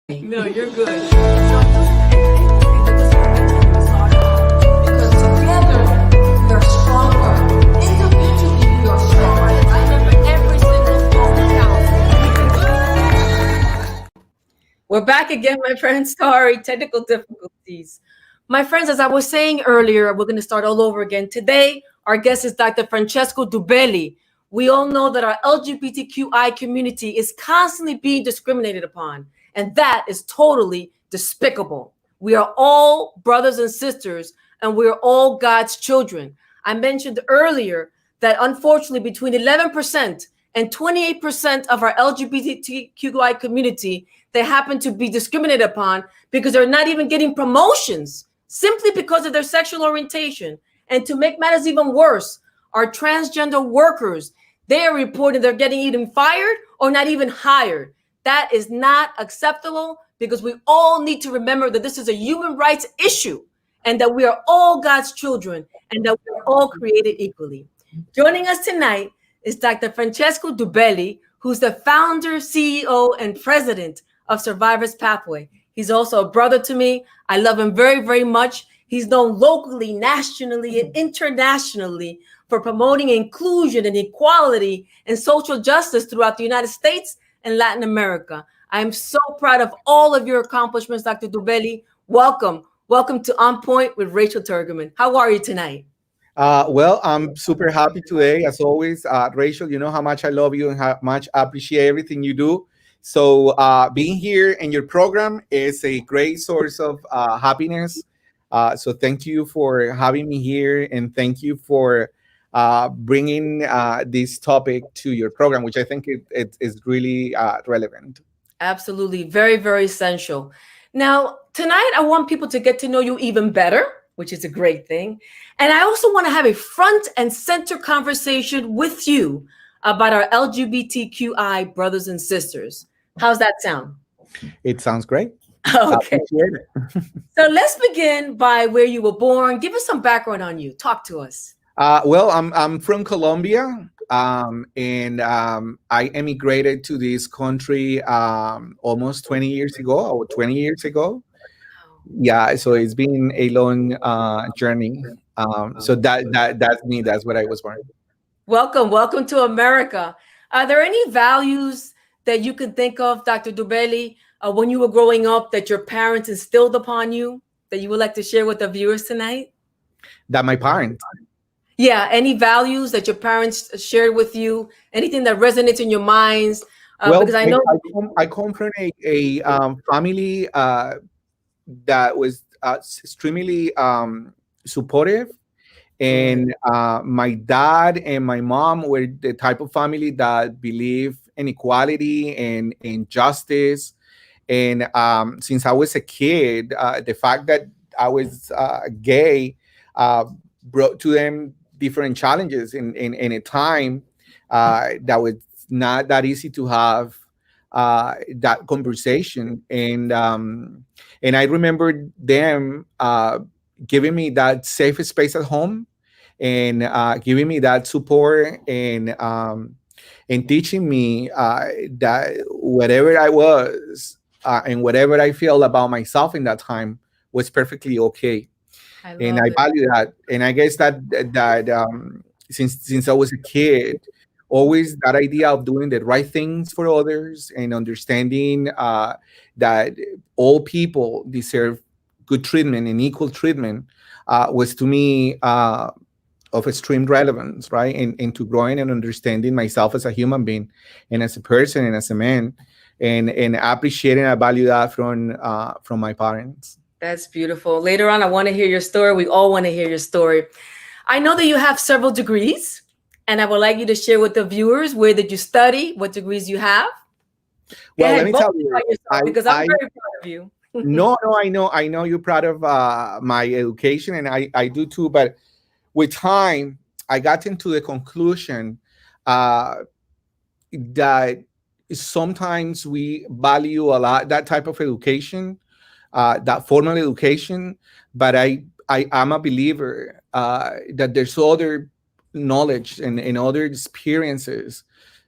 No, you're good. Because together we are stronger. Individually we are stronger. I remember every single phone counts. We're back again, my friends. Sorry, technical difficulties. My friends, as I was saying earlier, we're going to start all over again. Today, our guest is Dr. Francesco Duberli. We all know that our LGBTQI community is constantly being discriminated upon, and that is totally despicable. We are all brothers and sisters, and we are all God's children. I mentioned earlier that unfortunately between 11% and 28% of our LGBTQI community, they happen to be discriminated upon because they're not even getting promotions simply because of their sexual orientation. And to make matters even worse, our transgender workers, they are reporting they're getting either fired or not even hired. That is not acceptable because we all need to remember that this is a human rights issue and that we are all God's children and that we are all created equally. Joining us tonight is Dr. Francesco Duberli, who's the founder, CEO, and president of Survivors Pathway. He's also a brother to me. I love him very, very much. He's known locally, nationally, and internationally for promoting inclusion and equality and social justice throughout the United States and Latin America. I am so proud of all of your accomplishments, Dr. Duberli. Welcome. Welcome to On Point with Rachel Tourgeman. How are you tonight? Well, I'm super happy today, as always. Rachel, you know how much I love you and how much I appreciate everything you do. So being here in your program is a great source of happiness. So thank you for having me here, and thank you for bringing this topic to your program, which I think it is really relevant. Absolutely. Very, very essential. Now, tonight, I want people to get to know you even better, which is a great thing. And I also want to have a front and center conversation with you about our LGBTQI brothers and sisters. How's that sound? It sounds great. Okay. So let's begin by where you were born. Give us some background on you. Talk to us. Well, I'm from Colombia, and I emigrated to this country almost 20 years ago, or 20 years ago. Yeah, so it's been a long journey. So that's me. That's what I was born. Welcome to America. Are there any values that you can think of, Dr. Duberli, when you were growing up that your parents instilled upon you that you would like to share with the viewers tonight? That my parents. Yeah, any values that your parents shared with you? Anything that resonates in your minds? Well, because I know I come from a family that was extremely supportive. And my dad and my mom were the type of family that believe in equality and in justice. And since I was a kid, the fact that I was gay brought to them different challenges in a time that was not that easy to have that conversation. And I remember them giving me that safe space at home and giving me that support and teaching me that whatever I was and whatever I feel about myself in that time was perfectly okay. I value that. And I guess that since I was a kid, always that idea of doing the right things for others and understanding that all people deserve good treatment and equal treatment was to me of extreme relevance, right? Into growing and understanding myself as a human being and as a person and as a man, and appreciating and value that from my parents. That's beautiful. Later on, I want to hear your story. We all want to hear your story. I know that you have several degrees, and I would like you to share with the viewers, where did you study, what degrees you have? Well, let me tell you, because I'm very proud of you. No, I know you're proud of my education, and I do too. But with time, I got into the conclusion that sometimes we value a lot that type of education, that formal education. But I am a believer that there's other knowledge and other experiences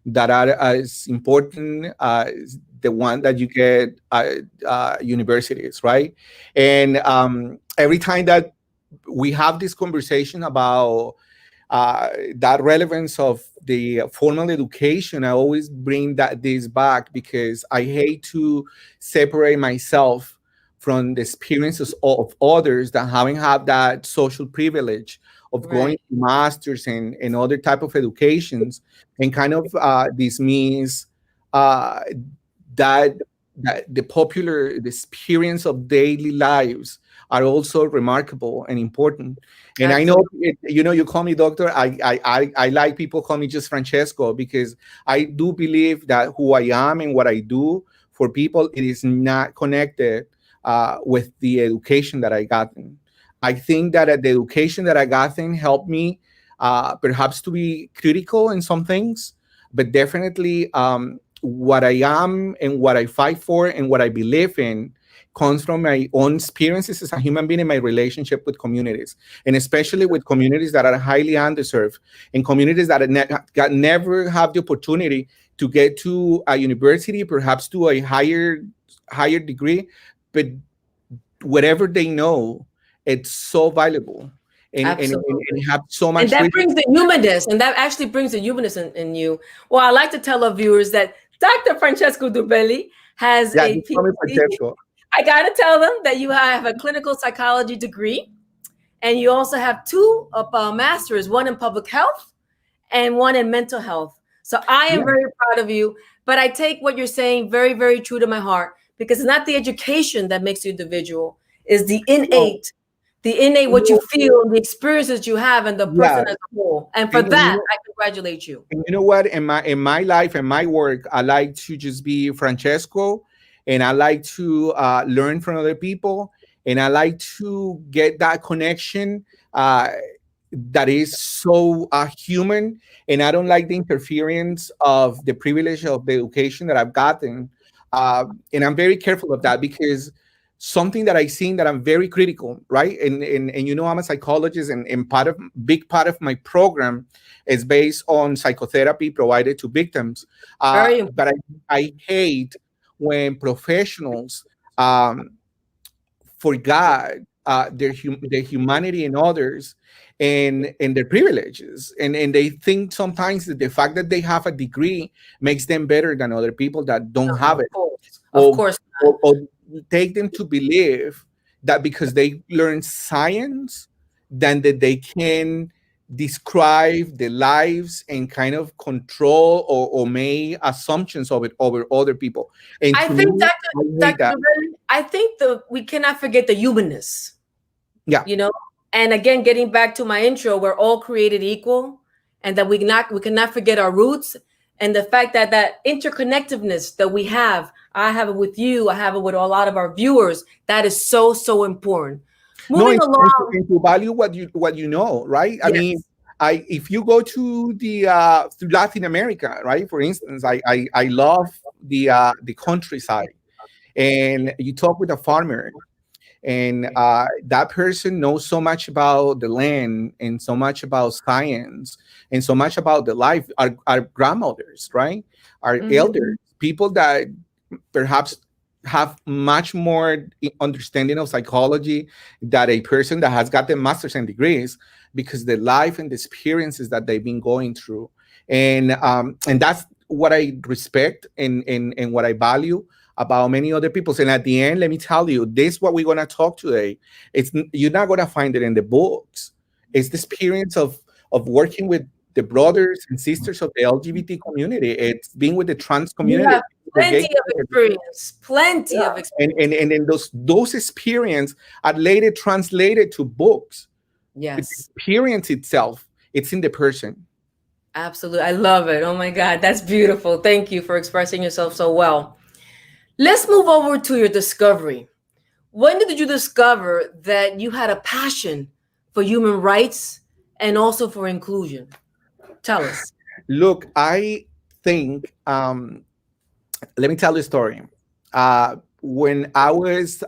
that are as important as the one that you get at universities, right? And every time that we have this conversation about that relevance of the formal education, I always bring this back because I hate to separate myself from the experiences of others that haven't had that social privilege of going Right. to masters and other type of educations, and kind of dismiss uh, that the experience of daily lives are also remarkable and important. And I know, Absolutely. you call me doctor. I like people call me just Francesco, because I do believe that who I am and what I do for people, it is not connected with the education that I gotten. I think that the education that I gotten helped me perhaps to be critical in some things, but definitely what I am and what I fight for and what I believe in comes from my own experiences as a human being in my relationship with communities, and especially with communities that are highly underserved, and communities that never have the opportunity to get to a university, perhaps to a higher degree, but whatever they know, it's so valuable, and Absolutely. have so And much that riches. brings the humanness, and that actually brings the humanness in you. Well, I like to tell our viewers that Dr. Francesco Duberli has Yeah, a just call me PhD. Francesco. I got to tell them that you have a clinical psychology degree, and you also have two masters, one in public health and one in mental health. So I am Yeah. very proud of you. But I take what you're saying very, very true to my heart, because it's not the education that makes you individual, it's No, the innate what you no, feel, the experiences you have, and the yeah. person as a whole. And for And, and you that, know, I congratulate you. and you know what? In my life and my work, I like to just be Francesco, and I like to learn from other people, and I like to get that connection uh, that is so human. And I don't like the interference of the privilege of the education that I've gotten. And I'm very careful of that, because something that I seen that I'm very critical, right? And I'm a psychologist, and big part of my program is based on psychotherapy provided to victims. Very But I hate when professionals um, forgot their humanity in others, and their privileges, and they think sometimes that the fact that they have a degree makes them better than other people that don't no, have of it, course, of or course or take them to believe that because they learn science, then that they can describe the lives and kind of control or make assumptions of it over other people. And I to think me, Dr. I hate Dr. that. Duran, I think we cannot forget the humanness. Yeah. you know and again, getting back to my intro, we're all created equal, and that we cannot forget our roots, and the fact that that interconnectedness that we have, I have it with you, I have it with a lot of our viewers, that is so, so important. No, Moving along. and to value what you know, right? I mean, Yes. I if you go to Latin America, right? For instance, I love the countryside, and you talk with a farmer, and that person knows so much about the land and so much about science and so much about the life. Our grandmothers, right? Our Mhm. elders, people that perhaps have much more understanding of psychology than a person that has gotten masters and degrees, because the life and the experiences that they've been going through, and that's what I respect, and what I value about many other people. And at the end, let me tell you, this what we're gonna talk today. You're not gonna find it in the books. It's the experience of working with the brothers and sisters of the LGBT community. It's being with the trans You community, have the gay plenty of community. experience, Yeah. plenty of And experience. then those experience are later translated to books. But the Yes, experience itself, it's in the person. absolutely, I love it. Oh my God, that's beautiful. Thank you for expressing yourself so well. Let's move over to your discovery. When did you discover that you had a passion for human rights and also for inclusion? Tell us. Look, I think let me tell you a story. When I was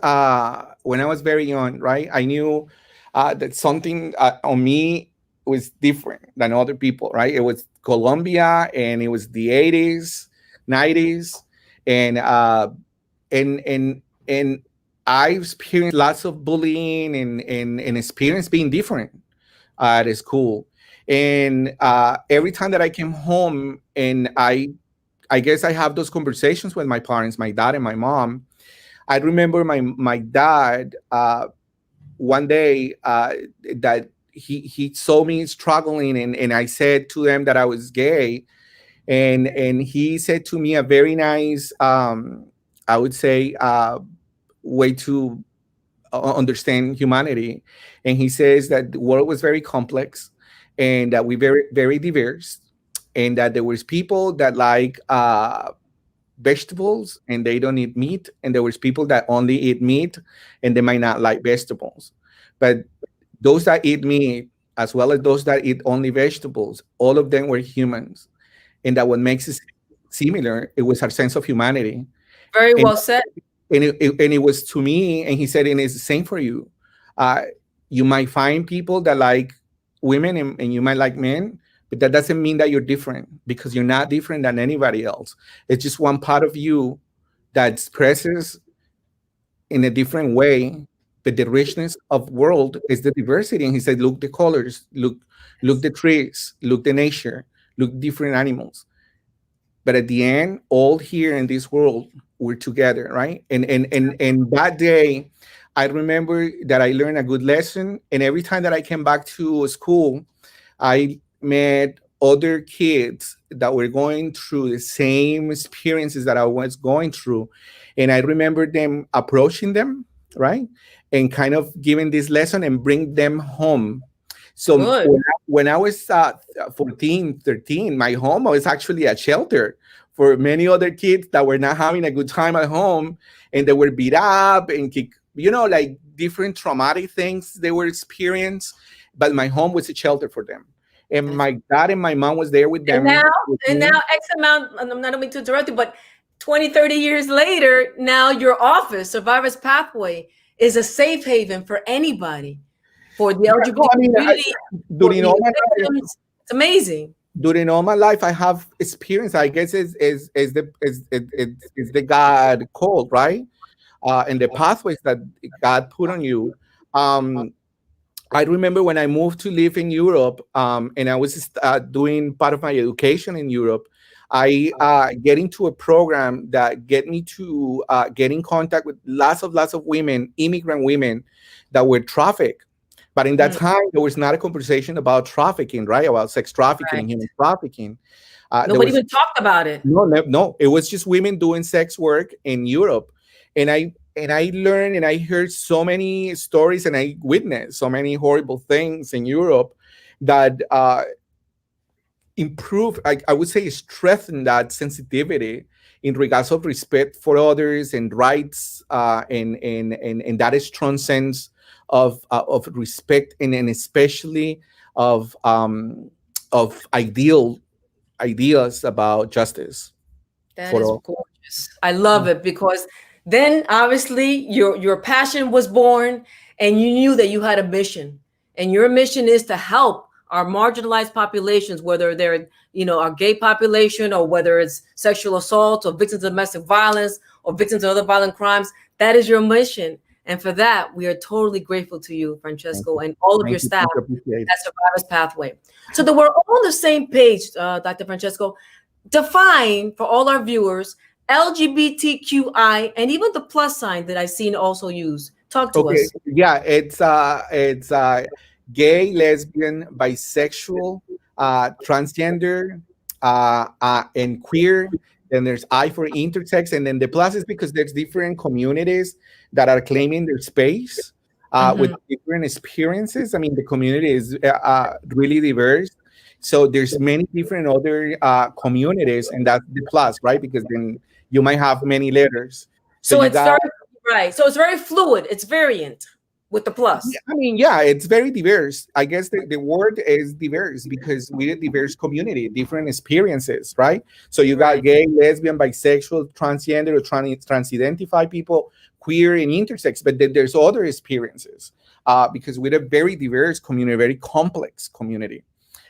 very young, right, I knew that something on me was different than other people, right? It was Colombia, and it was the 80s, 90s, and and I experienced lots of bullying and experience being different at school. And every time that I came home, and I guess I have those conversations with my parents, my dad and my mom. I remember my dad one day that he saw me struggling, and I said to them that I was gay, and he said to me a very nice, I would say, way to understand humanity. And he says that the world was very complex, and that we very diverse, and that there was people that like vegetables and they don't eat meat, and there was people that only eat meat and they might not like vegetables. But those that eat meat, as well as those that eat only vegetables, all of them were humans. And that what makes us similar, it was our sense of humanity. Very And well said. and it was to me, and he said, and it's the same for you. Uh, you might find people that like women, and you might like men, but that doesn't mean that you're different, because you're not different than anybody else. It's just one part of you that expresses in a different way. But the richness of world is the diversity. And he said, look the colors, look the trees, look the nature, look different animals. But at the end, all here in this world, we're together, right? And that day, I remember that I learned a good lesson. And every time that I came back to school, I met other kids that were going through the same experiences that I was going through. And I remember them approaching them, right? And kind of giving this lesson and bring them home. So Good. when I was 14, 13, my home was actually a shelter for many other kids that were not having a good time at home, and they were beat up and kick, like different traumatic things they were experiencing. But my home was a shelter for them. And my dad and my mom was there with And them, now, with and me. now X amount, and I'm not going to interrupt you, but 20, 30 years later, now your office, Survivors Pathway, is a safe haven for anybody, for the Yeah, no, LGBT I mean, community, for during all my life, victims. It's amazing. I have experience. I guess is the God called, right? And the pathways that God put on you. Um, I remember when I moved to live in Europe, and I was doing part of my education in Europe. I get into a program that get me to get in contact with lots of women, immigrant women, that were trafficked. But in that Mhm. time, there was not a conversation about trafficking, right? About sex trafficking Right. and human trafficking. There Nobody was even talked about it. no. It was just women doing sex work in Europe, and I learned and I heard so many stories, and I witnessed so many horrible things in Europe that improve. I would say strengthen that sensitivity in regards of respect for others and rights, and that strong sense of respect, and especially of ideas about justice That for is all. gorgeous. I love it because then obviously your passion was born and you knew that you had a mission. And your mission is to help our marginalized populations, whether they're, our gay population or whether it's sexual assault or victims of domestic violence or victims of other violent crimes. That is your mission. And for that, we are totally grateful to you, Thank Francesco, you. and all of your Thank you. staff Thank you. Appreciate it. at Survivors Pathway. So that we're all on the same page, Dr. Francesco. Define for all our viewers LGBTQI and even the plus sign that I've seen also used. Talk to Okay, us. yeah, it's gay, lesbian, bisexual, transgender, and queer. Then there's I for intersex, and then the plus is because there's different communities that are claiming their space with Mhm. different experiences. I mean, the community is really diverse, so there's many different other communities, and that's the plus, right? Because then you might have many letters. So So you it's got. very right. So it's very fluid. It's variant with the Yeah, plus. I mean, yeah, it's very diverse. I guess the word is diverse because we're a diverse community, different experiences, right? So you got Right. gay, lesbian, bisexual, transgender, or trans-identified people, queer, and intersex, but then there's other experiences because we're a very diverse community, very complex community.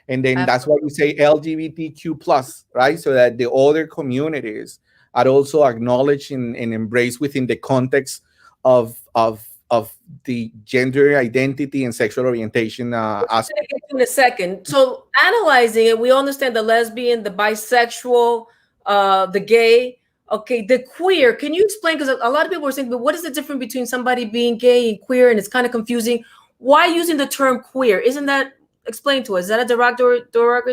And then that's why we Absolutely. say LGBTQ plus, right? So that the other communities are also acknowledged and embraced within the context of the gender identity and sexual orientation We're aspect. going to get to in a second. So analyzing it, we understand the lesbian, the bisexual, the gay. Okay, the queer. Can you explain? Because a lot of people are saying, but what is the difference between somebody being gay and queer? And it's kind of confusing. Why using the term queer? Isn't that explained to us? Is that a derogatory?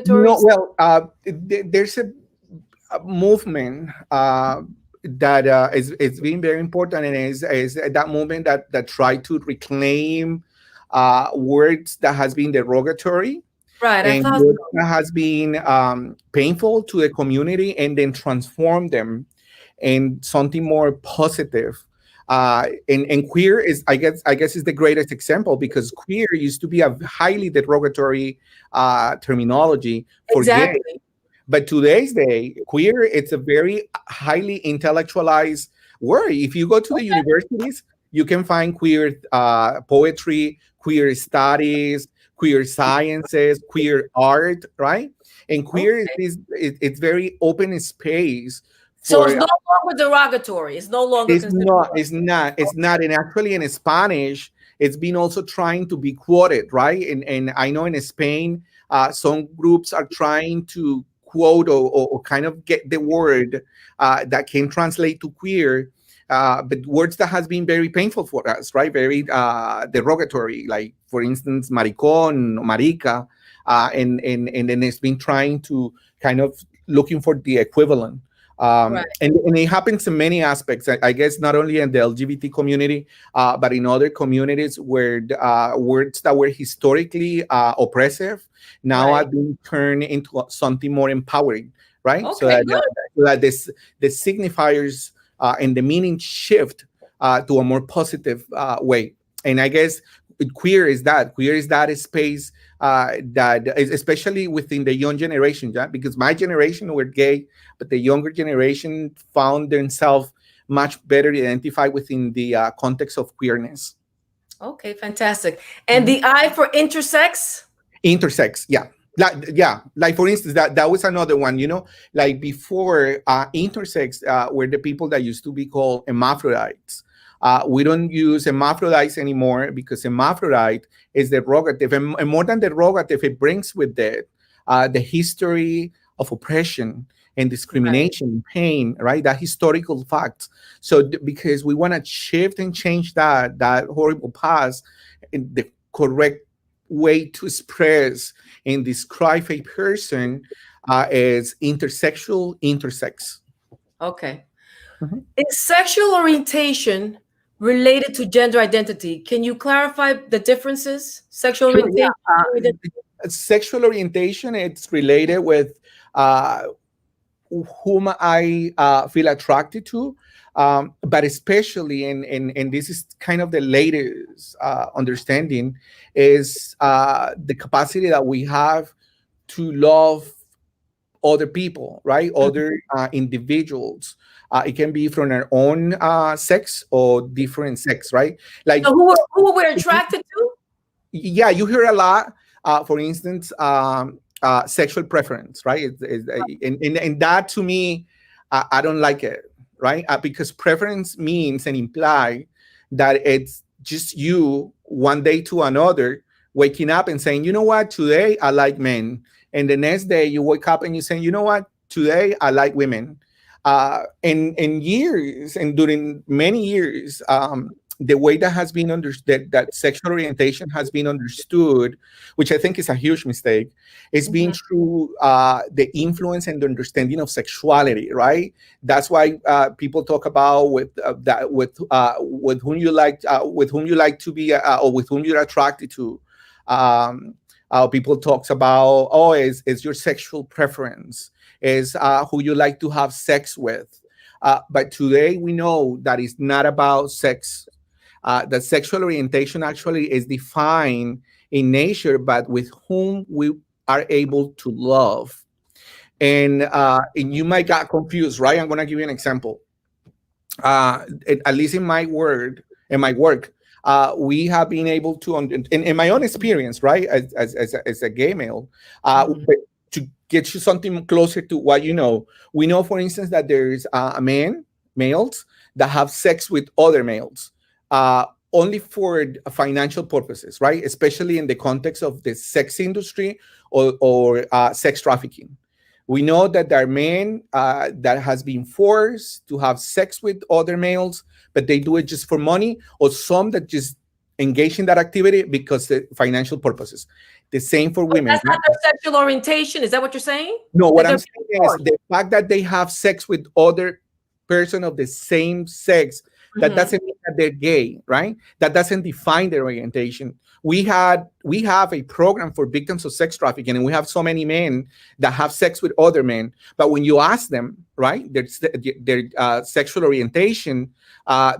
No, well, there's a movement that is being very important, and is that movement that try to reclaim words that has been derogatory Right. I and thought words so. that has been painful to the community, and then transform them in something more positive. And queer is, I guess is the greatest example, because queer used to be a highly derogatory terminology for gay. Exactly. But today's day, queer, it's a very highly intellectualized word. If you go to the universities, you can find queer poetry, queer studies, queer sciences, queer art, right? And queer Okay. it's very open space So it's for. no longer derogatory. It's no longer It's considered. not. It's not. It's not. And actually, in Spanish, it's been also trying to be quoted, right? And I know in Spain, some groups are trying to quote or kind of get the word that can translate to queer, but words that has been very painful for us, right? Very derogatory, like for instance, maricón, marica, and then it's been trying to kind of looking for the equivalent. Right. And it happens in many aspects. I guess not only in the LGBT community, but in other communities where words that were historically oppressive now Right. are being turned into something more empowering, right? So Okay. that Good. so that the signifiers and the meaning shift to a more positive way. And I guess queer is that. Queer is that space that is especially within the young generation, yeah? Because my generation were gay, but the younger generation found themselves much better identified within the context of queerness. Okay. Fantastic. And Mhm. the I for intersex. Intersex, yeah. Like for instance, that was another one, like before, intersex were the people that used to be called hermaphrodites. We don't use hermaphrodites anymore because hermaphrodite is derogative, and more than derogative, it brings with it the history of oppression and Right. discrimination, pain, right? That historical facts. So because we want to shift and change that horrible past, in the correct way to express and describe a person is intersexual, intersex. Okay. Mhm. Is sexual orientation related to gender identity? Can you clarify the differences? Sexual Sure, yeah. orientation, gender identity. Sexual orientation, it's related with uh, whom I feel attracted to, but especially, and this is kind of the latest understanding, is the capacity that we have to love other people, right? Mhm. Other individuals. It can be from our own sex or different sex, right? So Like, who we're attracted to? yeah, you hear a lot, for instance, sexual preference, right? And that to me, I don't like it, right? Because preference means and imply that it's just you one day to another waking up and saying, you know what, today I like men. And the next day you wake up and you say, you know what, today I like women. And years and during many years, the way that has been understood, that sexual orientation has been understood, which I think is a huge mistake, is being Mhm. through the influence and the understanding of sexuality, right? That's why people talk about with whom you like to be, or with whom you're attracted to. Um, People talks about, oh, is your sexual preference, is who you like to have sex with. But today we know that it's not about sex. That sexual orientation actually is defined in nature, but with whom we are able to love. And you might get confused, right? I'm gonna give you an example. At least in my work, we have been able to, in my own experience, right, as a gay male, Mhm. but to get you something closer to what you know. We know, for instance, that there's males that have sex with other males, only for financial purposes, right? Especially in the context of the sex industry or sex trafficking. We know that there are men that has been forced to have sex with other males, but they do it just for money, or some that just engage in that activity because of financial purposes. The same for But women. that's not their sexual orientation. Is that what you're saying? No, what That I'm they're saying is forced. the fact that they have sex with other person of the same sex, that Mhm. doesn't mean that they're gay, right? That doesn't define their orientation. We have a program for victims of sex trafficking, and we have so many men that have sex with other men. But when you ask them, right, their sexual orientation,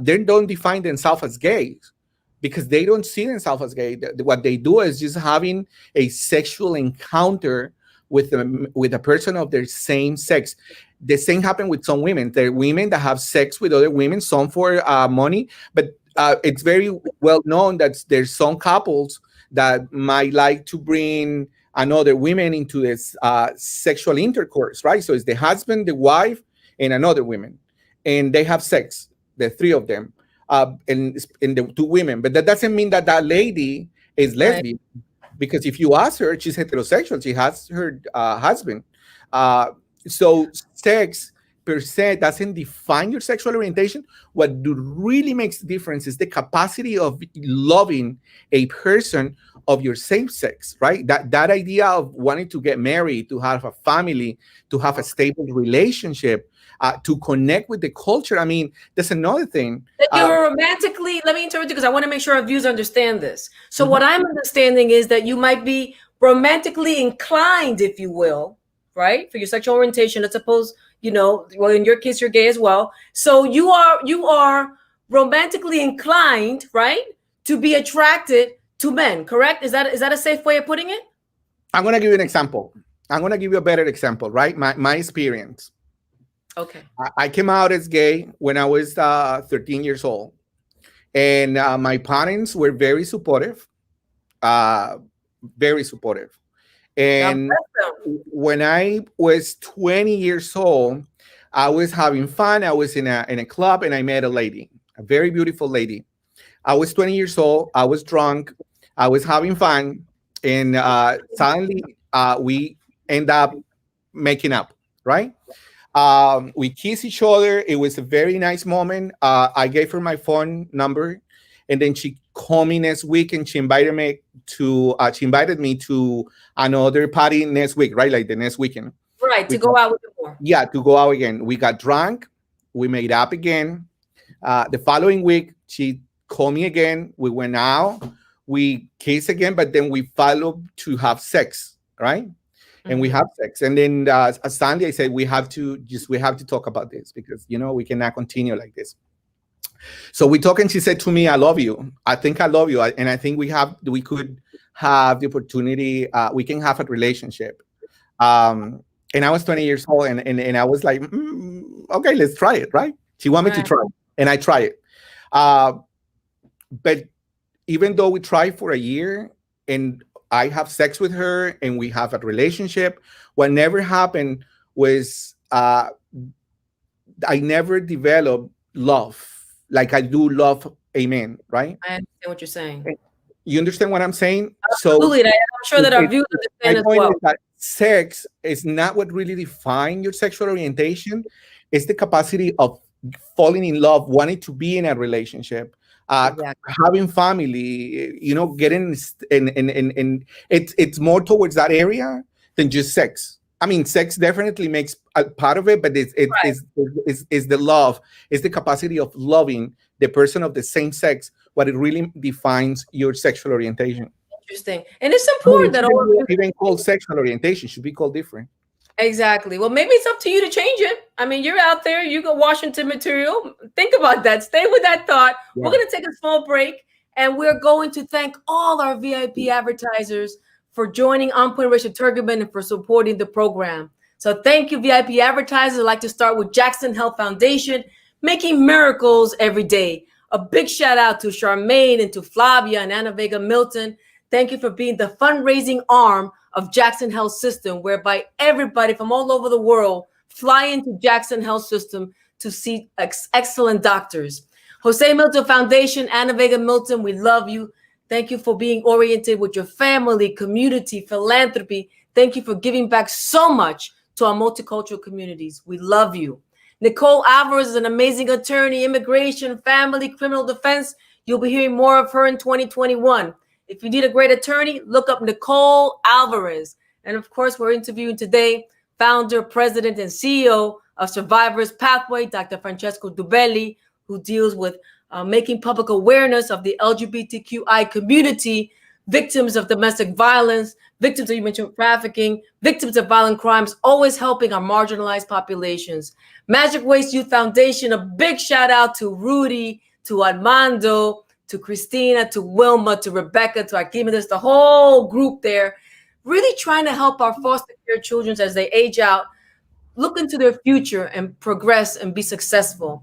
they don't define themselves as gays because they don't see themselves as gay. What they do is just having a sexual encounter with a person of their same sex. The same happened with some women. There are women that have sex with other women, some for money, but it's very well known that there's some couples that might like to bring another women into this sexual intercourse, right? So it's the husband, the wife, and another woman, and they have sex, the three of them, and the two women. But that doesn't mean that that lady is Right. lesbian, because if you ask her, she's heterosexual. She has her husband. Uh, so sex per se doesn't define your sexual orientation. What really makes the difference is the capacity of loving a person of your same sex, right? That idea of wanting to get married, to have a family, to have a stable relationship, to connect with the culture. I mean, that's another thing. That you're romantically, let me interrupt you because I want to make sure our viewers understand this. So Mhm. what I'm understanding is that you might be romantically inclined, if you will, right? For your sexual orientation. Let's suppose, well, in your case, you're gay as well. So you are romantically inclined, right? To be attracted to men, correct? Is that a safe way of putting it? I'm going to give you an example. I'm going to give you a better example, right? My experience. Okay. I came out as gay when I was 13 years old, and my parents were very supportive, uh, very supportive. God And bless them. when I was 20 years old, I was having fun. I was in a club, and I met a lady, a very beautiful lady. I was 20 years old. I was drunk. I was having fun, and suddenly we end up making up, right? We kissed each other. It was a very nice moment. I gave her my phone number, and then she called me next week, and she invited me to another party next week, right? Like the next weekend. Right, We to go got, out with them more. yeah, to go out again. We got drunk. We made up again. The following week, she called me again. We went out. We kissed again, but then we followed to have sex, right? And we Mhm. have sex. And then Sunday, I said we have to talk about this because we cannot continue like this. So we talked, and she said to me, "I love you. I think I love you, and I think we could have the opportunity. We can have a relationship." Um, and I was 20 years old, and I was like, "Okay, let's try it." Right? She wanted me to Right. try, and I try it. Uh, but even though we tried for a year, and I have sex with her, and we have a relationship, what never happened was I never developed love like I do love a man, right? I understand what you're saying. You understand what I'm saying? So Absolutely. And I'm sure it, that our it, viewers my understand as point well. is that sex is not what really defines your sexual orientation. It's the capacity of falling in love, wanting to be in a relationship, Exactly. having family, getting in it's more towards that area than just sex. I mean, sex definitely makes a part of it, but Right. it's the love, it's the capacity of loving the person of the same sex, what it really defines your sexual orientation. Interesting. And it's I mean, important it that all shouldn't of be you. even called sexual orientation, it should be called different. Exactly. Well, maybe it's up to you to change it. I mean, you're out there, you got Washington material. Think about that. Stay with that thought. We're Yeah. going to take a small break, and we're going to thank all our VIP advertisers for joining On Point Richard Tourgeman and for supporting the program. So thank you, VIP advertisers. I'd like to start with Jackson Health Foundation, making miracles every day. A big shout out to Charmaine and to Flavia and Anna Vega Milton. Thank you for being the fundraising arm of Jackson Health System, whereby everybody from all over the world fly into Jackson Health System to see excellent doctors. Jose Milton Foundation, Anna Vega Milton, we love you. Thank you for being oriented with your family, community, philanthropy. Thank you for giving back so much to our multicultural communities. We love you. Nicole Alvarez is an amazing attorney, immigration, family, criminal defense. You'll be hearing more of her in 2021. If you need a great attorney, look up Nicole Alvarez. And of course, we're interviewing today founder, president, and CEO of Survivors Pathway, Dr. Francesco Duberli, who deals with making public awareness of the LGBTQI community, victims of domestic violence, victims of human trafficking, victims of violent crimes, always helping our marginalized populations. Magic Waste Youth Foundation, a big shout out to Rudy, to Armando, to Christina, to Wilma, to Rebecca, to Archimedes, the whole group there, really trying to help our foster care children as they age out, look into their future and progress and be successful.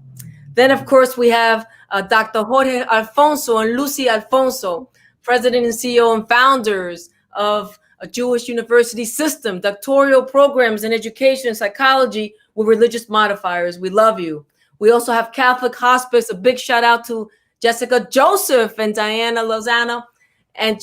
Then, of course, we have Dr. Jorge Alfonso and Lucy Alfonso, president and CEO and founders of a Jewish university system, doctoral programs in education and psychology with religious modifiers. We love you. We also have Catholic Hospice. A big shout out to Jessica Joseph and Diana Lozano. And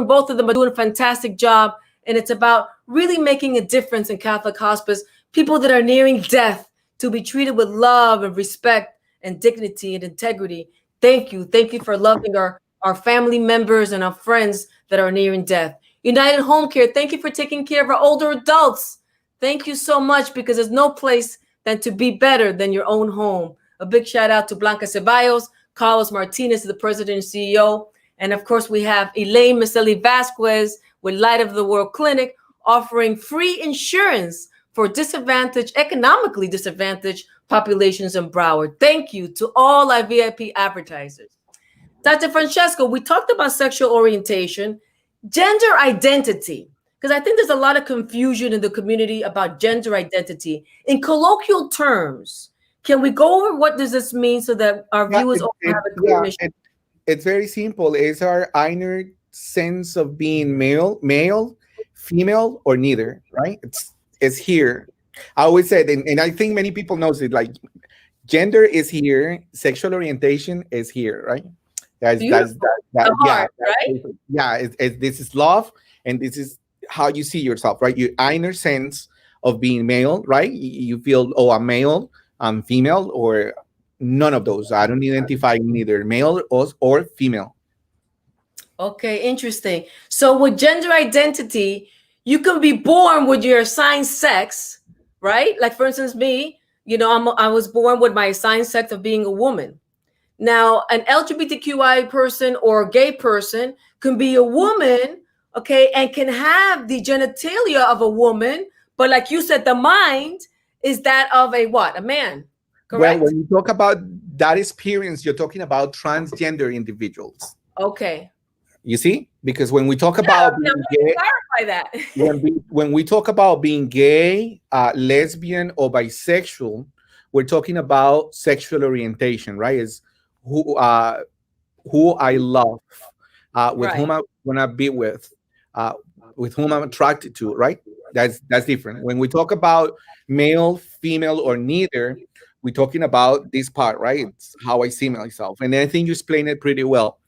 both of them are doing a fantastic job. And it's about really making a difference in Catholic Hospice. People that are nearing death to be treated with love and respect and dignity and integrity. Thank you. Thank you for loving our family members and our friends that are nearing death. United Home Care, thank you for taking care of our older adults. Thank you so much, because there's no place than to be better than your own home. A big shout out to Blanca Ceballos, Carlos Martinez, the president and CEO. And of course, we have Elaine Miseli Vasquez with Light of the World Clinic, offering free insurance for economically disadvantaged populations in Broward. Thank you to all our VIP advertisers. Dr. Francesco, we talked about sexual orientation, gender identity, because I think there's a lot of confusion in the community about gender identity. In colloquial terms, can we go over what does this mean so that our viewers also have a clear mission? It's very simple. It's our inner sense of being male, female, or neither, right? It's here. I always said, and I think many people knows it, like gender is here, sexual orientation is here, right? That's heart, right? Yeah, this is love, and this is how you see yourself, right? Your inner sense of being male, right? You feel, oh, I'm male, I'm female, or none of those. I don't identify neither male or female. Okay, interesting. So with gender identity, you can be born with your assigned sex, right? Like, for instance, me, I was born with my assigned sex of being a woman. Now, an LGBTQI person or a gay person can be a woman, okay, and can have the genitalia of a woman, but like you said, the mind is that of a what? A man, correct? Well, when you talk about that experience, you're talking about transgender individuals. Okay. You see? Because when we talk about being gay, clarify that. when we talk about being gay, lesbian, or bisexual, we're talking about sexual orientation, right? Is who I love, with whom I want to be with whom I'm attracted to, right? That's different. When we talk about male, female, or neither, we're talking about this part, right? It's how I see myself. And I think you explained it pretty well.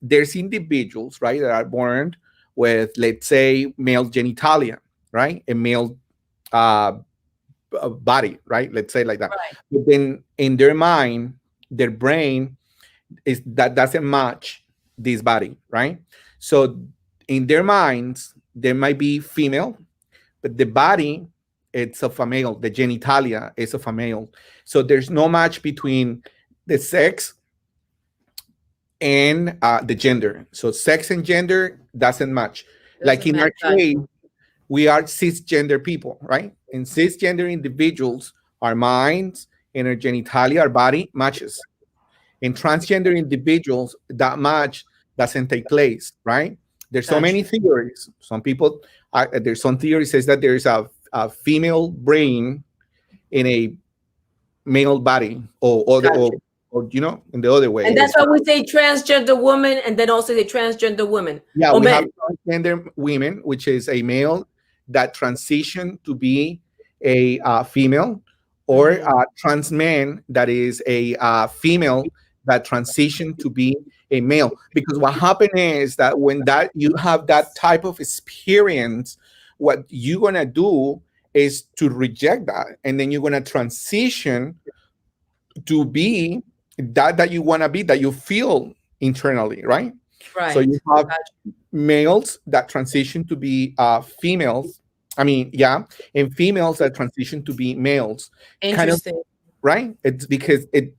There's individuals, right, that are born with, let's say, male genitalia, right? A male body, right? Let's say like that. Right. But then in their mind, their brain that doesn't match this body, right? So in their minds, there might be female, but the body, it's of a male. The genitalia is of a male. So there's no match between the sex and the gender. So sex and gender doesn't match. Like in our case, we are cisgender people, right? And cisgender individuals, our minds and our genitalia, our body matches. In transgender individuals, that match doesn't take place, right? There's so many theories. Some people, there's some theory says that there's a female brain in a male body, or or in the other way And is that's why we say transgender woman, and then also say transgender women yeah, or we have men. transgender women, which is a male that transition to be a female, or Mhm. trans man that is a female that transition to be a male. Because what happened is that when that you have that type of experience, what you're gonna do is to reject that, and then you're gonna transition to be that you want to be, that you feel internally, right? So Right. you have Gotcha. males that transition to be females. I mean, yeah, and females that transition to be males. Kind of, Interesting. right? It's because it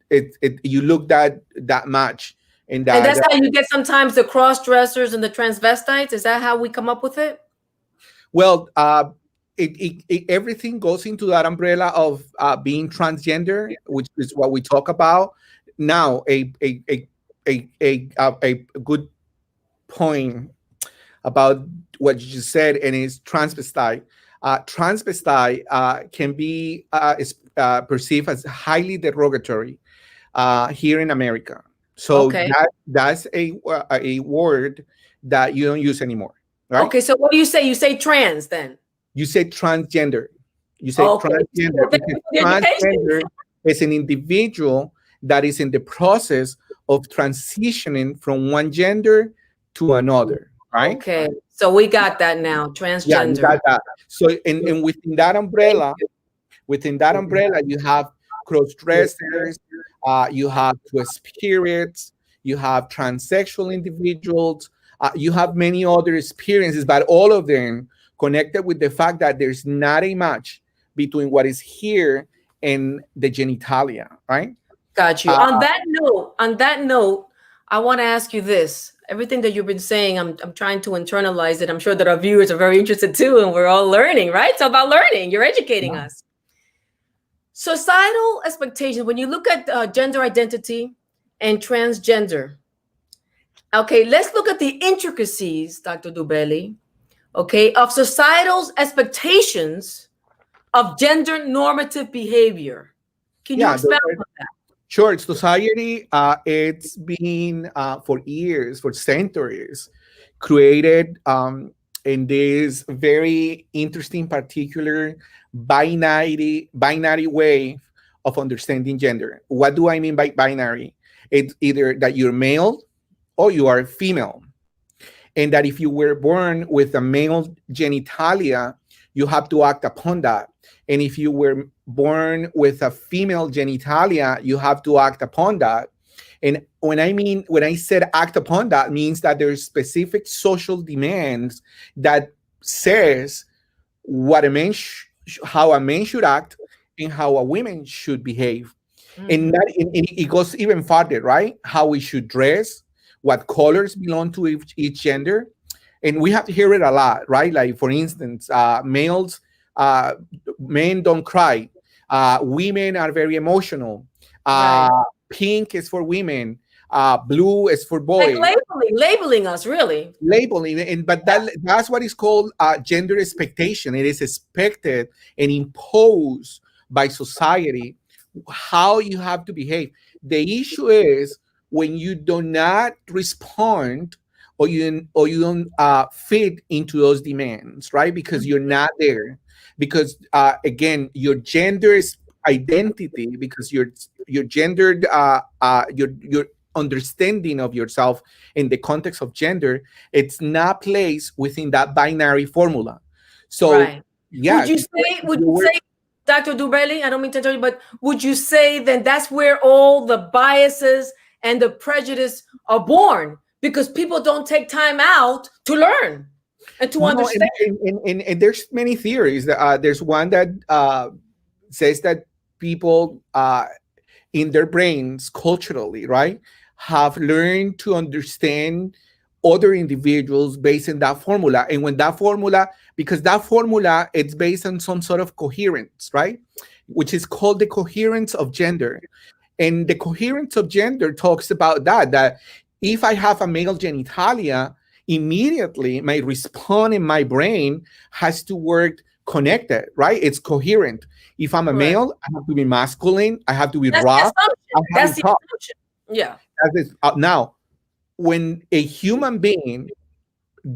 you look that much in And that that's how you get sometimes the cross dressers and the transvestites. Is that how we come up with it? well, everything goes into that umbrella of being transgender, which is what we talk about now. A good point about what you just said, and is transvestite. Transvestite can be perceived as highly derogatory here in America. So Okay. that's a word that you don't use anymore, right? Okay. So what do you say? You say trans then? You say transgender. You say Okay. transgender Well, thank because you for the education. transgender is an individual that is in the process of transitioning from one gender to another, right? Okay. So we got that now. Yeah, you Transgender. got that. So, and Thank you. within that umbrella, you have cross dressers, you have two spirits, you have transsexual individuals, you have many other experiences, but all of them connected with the fact that there's not a match between what is here and the genitalia, right? Got you. Uh, On that note, I want to ask you this. Everything that you've been saying, I'm trying to internalize it. I'm sure that our viewers are very interested too, and we're all learning, right? It's about learning. You're educating us. Societal expectations, when you look at gender identity and transgender, okay, let's look at the intricacies, Dr. Duberli, okay, of societal's expectations of gender normative behavior. Can you yeah, expound on that? sure. Society, it's been for years, for centuries, created in this very interesting, particular binary way of understanding gender. What do I mean by binary? It's either that you're male or you are female, and that if you were born with a male genitalia, you have to act upon that. And if you were born with a female genitalia, you have to act upon that. And when I said act upon that, means that there's specific social demands that says what a man, how a man should act, and how a woman should behave. And that and it goes even farther, right? How we should dress, what colors belong to each gender, and we have to hear it a lot, right? Like for instance, males, uh, men don't cry. Women are very emotional. Right. Pink is for women. Blue is for Like boys. labeling us, really. Labeling, and but that's what is called gender expectation. It is expected and imposed by society how you have to behave. The issue is when you do not respond, or you don't fit into those demands, right? Because you're not there. Because again, your gender is identity, because your gendered your understanding of yourself in the context of gender, it's not placed within that binary formula. So Right. yeah, Would you you were say, Dr. Duberli, I don't mean to tell you, but would you say then that's where all the biases and the prejudice are born? Because people don't take time out to learn and to no, understand. and there's many theories. There's one that says that people in their brains culturally, right, have learned to understand other individuals based on that formula. And when that formula, because that formula, it's based on some sort of coherence, right, which is called the coherence of gender. And the coherence of gender talks about that if I have a male genitalia, immediately my response in my brain has to work connected, right? It's coherent. If I'm a Correct. male, I have to be masculine. I have to be That's the rough. I assumption. have That's to the talk. assumption. Yeah. Now, when a human being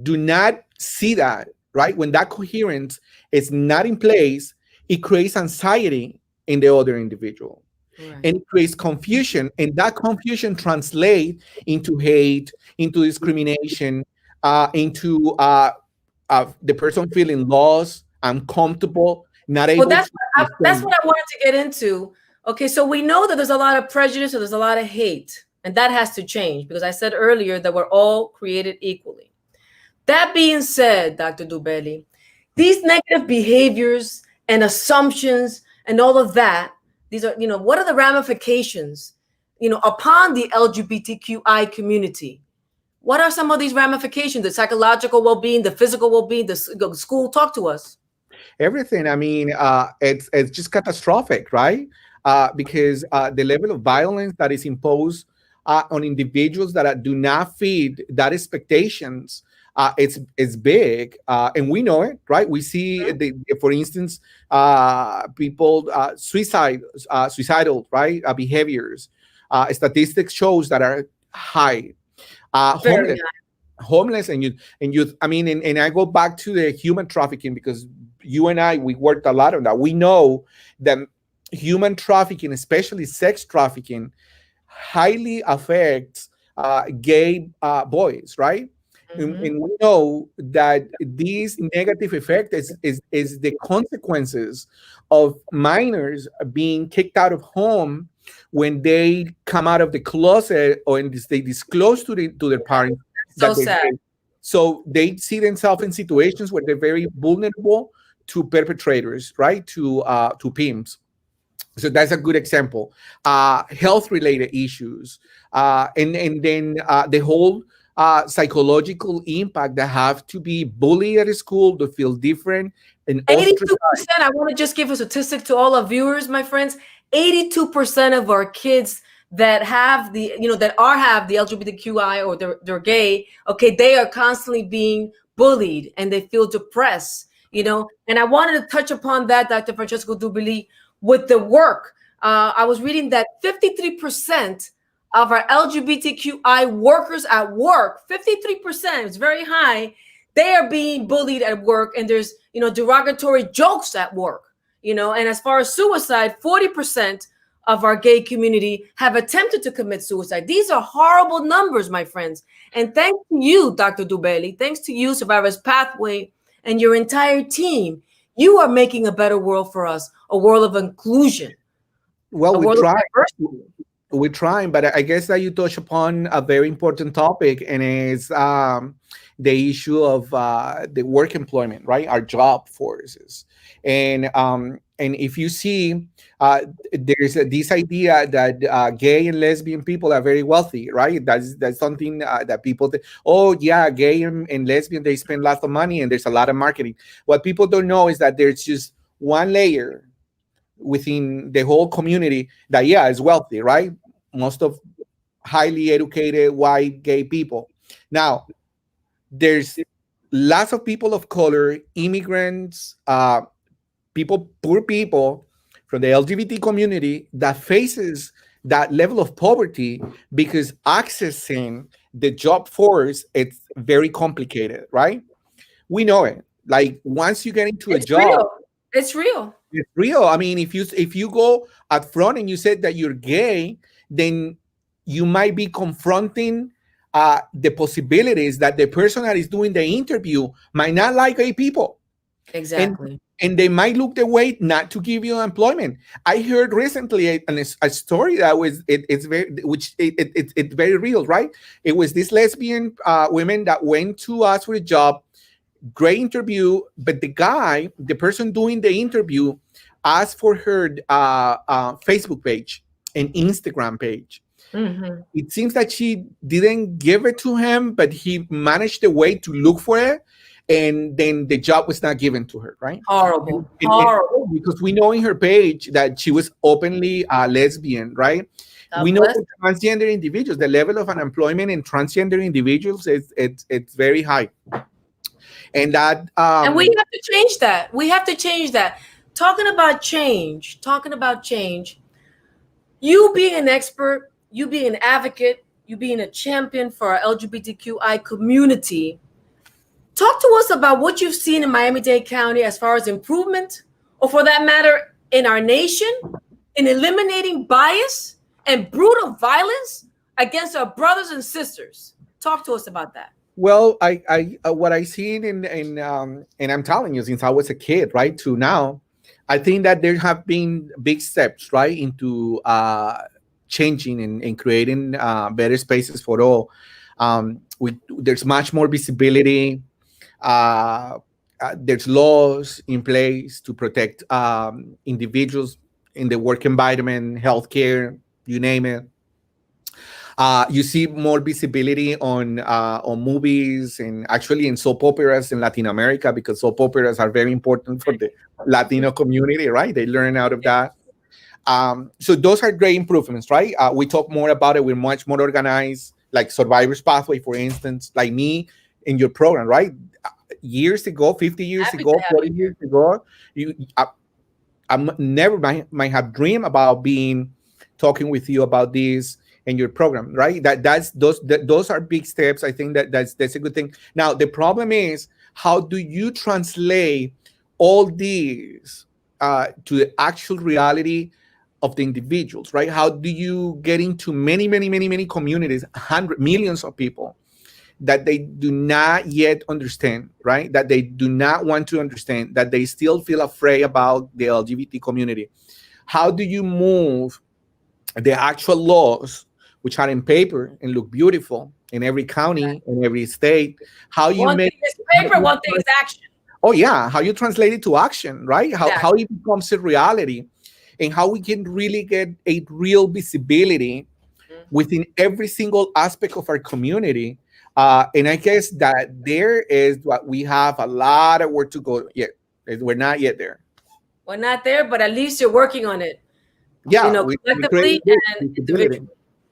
do not see that, right? When that coherence is not in place, it creates anxiety in the other individual, Right. and it creates confusion, and that confusion translates into hate, into discrimination, into the person feeling lost, uncomfortable, not Well, able to that's understand. what I wanted to get into. Okay, so we know that there's a lot of prejudice, so there's a lot of hate, and that has to change because I said earlier that we're all created equally. That being said, Dr. Duberli, these negative behaviors and assumptions and all of that, these are, what are the ramifications, upon the LGBTQI community? What are some of these ramifications? The psychological well-being, the physical well-being, the school? Talk to us. Everything. I mean, it's just catastrophic, right? Because the level of violence that is imposed on individuals that do not feed that expectations, it's big, and we know it, right? We see for instance, people suicidal, right, behaviors. Statistics shows that are high. Very Homeless, homeless and youth. I mean, and I go back to the human trafficking because you and I, we worked a lot on that. We know that human trafficking, especially sex trafficking, highly affects gay boys, right? high. And we know that these negative effect is the consequences of minors being kicked out of home when they come out of the closet, or they disclose to their parents So that they're sad. gay. So they see themselves in situations where they're very vulnerable to perpetrators, right? To pimps. So that's a good example. Health related issues, and then the whole psychological impact that have to be bullied at school, to feel different and ostracized. 82%. I want to just give a statistic to all our viewers, my friends. 82% of our kids that have have the LGBTQI, or they're gay, okay, they are constantly being bullied and they feel depressed, And I wanted to touch upon that, Dr. Francesco Duberli, with the work. I was reading that 53% of our LGBTQI workers at work, 53%, is very high, they are being bullied at work, and there's derogatory jokes at work, and as far as suicide, 40% of our gay community have attempted to commit suicide. These are horrible numbers, my friends. And thanks to you, Dr. Duberli, thanks to you, Survivors Pathway, and your entire team, you are making a better world for us, a world of inclusion, Well, a we world of try. diversity. We're trying, but I guess that you touch upon a very important topic, and it's the issue of the work employment, right? Our job forces, and if you see, there's this idea that gay and lesbian people are very wealthy, right? That's something that people think. Oh yeah, gay and lesbian, they spend lots of money and there's a lot of marketing. What people don't know is that there's just one layer within the whole community that, yeah, is wealthy, right? Most of highly educated white gay people. Now there's lots of people of color, immigrants, poor people from the LGBT community that faces that level of poverty because accessing the job force, it's very complicated, right? We know it. Like once you get into a It's job, real. It's real. it's real. I mean, if you go up front and you said that you're gay, then you might be confronting the possibilities that the person that is doing the interview might not like gay people, and Exactly. and they might look the way not to give you employment. I heard recently a story that was it's very it's very real, right? It was this lesbian women that went to ask for a job. Great interview, but the person doing the interview, asked for her Facebook page and Instagram page. Mm-hmm. It seems that she didn't give it to him, but he managed a way to look for it, and then the job was not given to her, right? Horrible. And Horrible. because we know in her page that she was openly lesbian, right? We God know bless. for transgender individuals, the level of unemployment in transgender individuals is it's very high. And that And we have to change that. We have to change that. Talking about change, you being an expert, you being an advocate, you being a champion for our LGBTQI community, talk to us about what you've seen in Miami-Dade County as far as improvement, or for that matter, in our nation, in eliminating bias and brutal violence against our brothers and sisters. Talk to us about that. well, what I seen and I'm telling you, since I was a kid, right, to now, I think that there have been big steps, right, into changing and creating better spaces for all. There's much more visibility. Uh, there's laws in place to protect individuals in the work environment, healthcare, you name it. You see more visibility on movies and actually in soap operas in Latin America, because soap operas are very important for the Latino community, right? They learn out of that. So those are great improvements, right? We talk more about it. We're much more organized, like Survivor's Pathway, for instance, like me in your program, right? Years ago, 50 years Happy ago, to have 40 you years here. ago, you, I never might have dreamed about being talking with you about this in your program, right? Those are big steps. I think that's a good thing. Now the problem is, how do you translate all these to the actual reality of the individuals, right? How do you get into many communities, hundred millions of people that they do not yet understand, right? That they do not want to understand, that they still feel afraid about the LGBT community. How do you move the actual laws, which are in paper and look beautiful in every county, in every state? How you One make, thing is how paper, you, one thing is action. oh yeah, how you translate it to action, right? How Exactly. it becomes a reality, and how we can really get a real visibility Mhm. within every single aspect of our community. And I guess that there is what we have a lot of work to go yet. We're not yet there. We're not there, but at least you're working on it, Yeah, we create collectively this and visibility.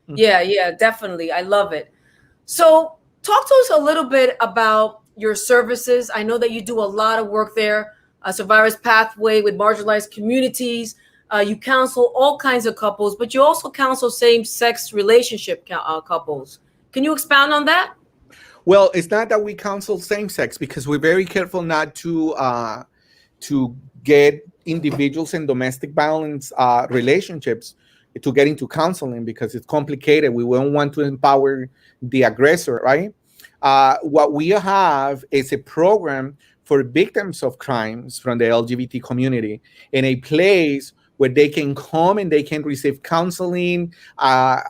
individually. Yeah, definitely. I love it. So, talk to us a little bit about your services. I know that you do a lot of work there, Survivors Pathway with marginalized communities. You counsel all kinds of couples, but you also counsel same-sex relationship couples. Can you expound on that? Well, it's not that we counsel same sex, because we're very careful not to get individuals in domestic violence relationships to get into counseling, because it's complicated. We won't want to empower the aggressor, right? What we have is a program for victims of crimes from the LGBT community, in a place where they can come and they can receive counseling,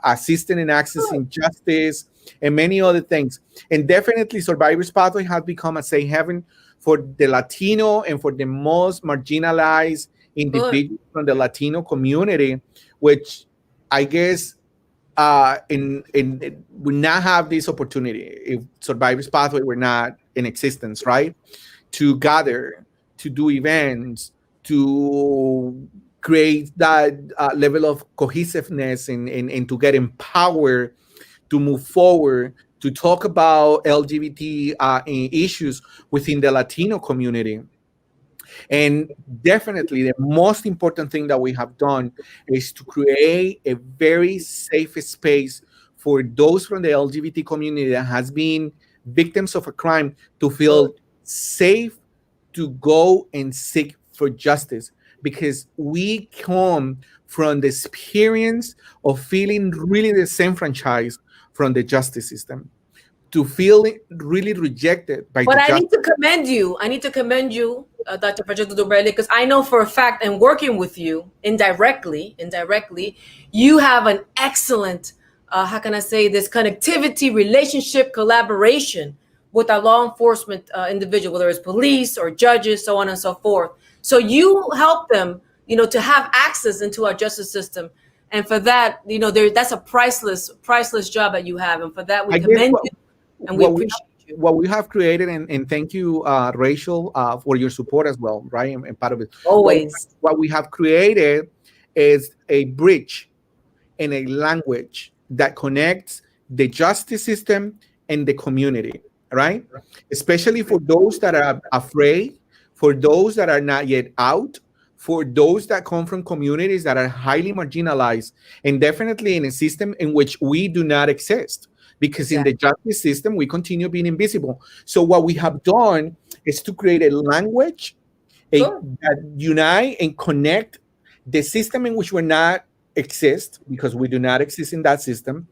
assistance in accessing justice, and many other things. And definitely, Survivors Pathway has become a safe haven for the Latino and for the most marginalized Good. individuals from the Latino community, which I guess in would not have this opportunity if Survivors Pathway were not in existence, right? To gather, to do events, to create that level of cohesiveness, and to get empowered to move forward, to talk about LGBT issues within the Latino community. And definitely, the most important thing that we have done is to create a very safe space for those from the LGBT community that has been victims of a crime to Good. feel safe to go and seek for justice, because we come from the experience of feeling really disenfranchised from the justice system, to feel really rejected by But the I justice. need to commend you. I need to commend you, Dr. Francesco Duberli, because I know for a fact, and working with you indirectly, you have an excellent, how can I say this, connectivity, relationship, collaboration with our law enforcement individual, whether it's police or judges, so on and so forth. So you help them, to have access into our justice system. And for that, that's a priceless job that you have. And for that, we I guess commend you and we what we appreciate you. what we have created, and thank you, Rachel, for your support as well, right? And part of it, what Always. what we have created is a bridge and a language that connects the justice system and the community, right? Especially for those that are afraid, for those that are not yet out, for those that come from communities that are highly marginalized, and definitely in a system in which we do not exist. Because in the Exactly. justice system, we continue being invisible. So what we have done is to create a language Good. that unite and connect the system in which we're not exist, because we do not exist in that system,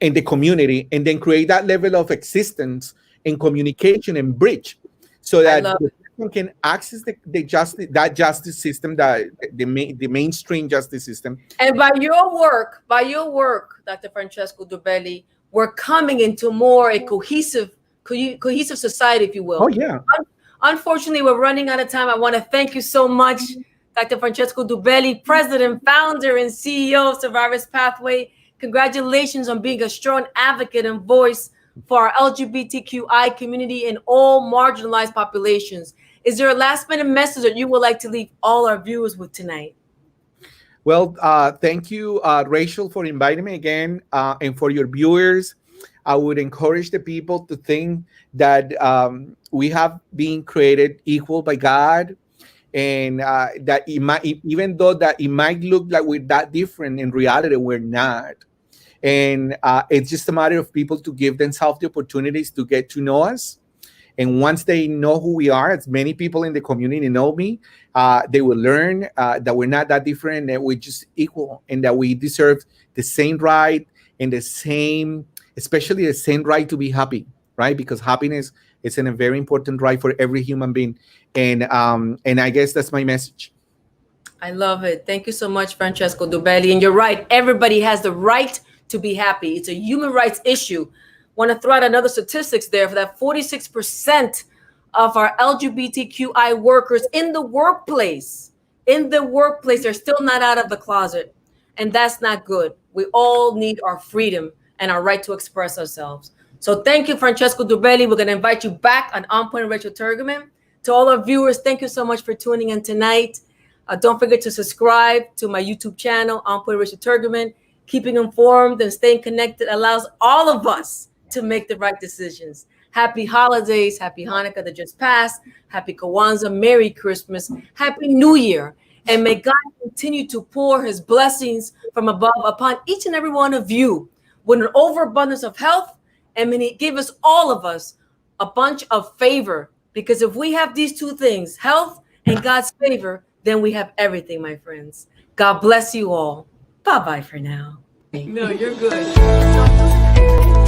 in the community, and then create that level of existence and communication and bridge, so I that love the it. person can access the justice, that justice system, that the mainstream justice system. And by your work, Dr. Francesco Duberli, we're coming into more a cohesive society, if you Oh will. yeah. Unfortunately, we're running out of time. I want to thank you so much, Dr. Francesco Duberli, President, Founder, and CEO of Survivors Pathway. Congratulations on being a strong advocate and voice for our LGBTQI community and all marginalized populations. Is there a last minute message that you would like to leave all our viewers with tonight? Well, thank you, Rachel, for inviting me again, and for your viewers. I would encourage the people to think that we have been created equal by God, and that it might, even though that it might look like we're that different, in reality we're not. And it's just a matter of people to give themselves the opportunities to get to know us. And once they know who we are, as many people in the community know me, they will learn that we're not that different, that we're just equal, and that we deserve the same right, and the same, especially the same right to be happy, right? Because happiness is a very important right for every human being. And I guess that's my message. I love it. Thank you so much, Francesco Duberli. And you're right. Everybody has the right to be happy. It's a human rights issue. Want to throw out another statistics there for that 46% of our LGBTQI workers in the workplace, they're still not out of the closet. And that's not good. We all need our freedom and our right to express ourselves. So thank you, Francesco Duberli. We're going to invite you back on Point Rachel Tourgeman. To all our viewers, thank you so much for tuning in tonight. Don't forget to subscribe to my YouTube channel, On Point Rachel Tourgeman. Keeping informed and staying connected allows all of us to make the right decisions. Happy holidays, happy Hanukkah that just passed, happy Kwanzaa, Merry Christmas, Happy New Year. And may God continue to pour his blessings from above upon each and every one of you with an overabundance of health. And may he give us, all of us, a bunch of favor. Because if we have these two things, health and God's favor, then we have everything, my friends. God bless you all. Bye-bye for now. No, you're good.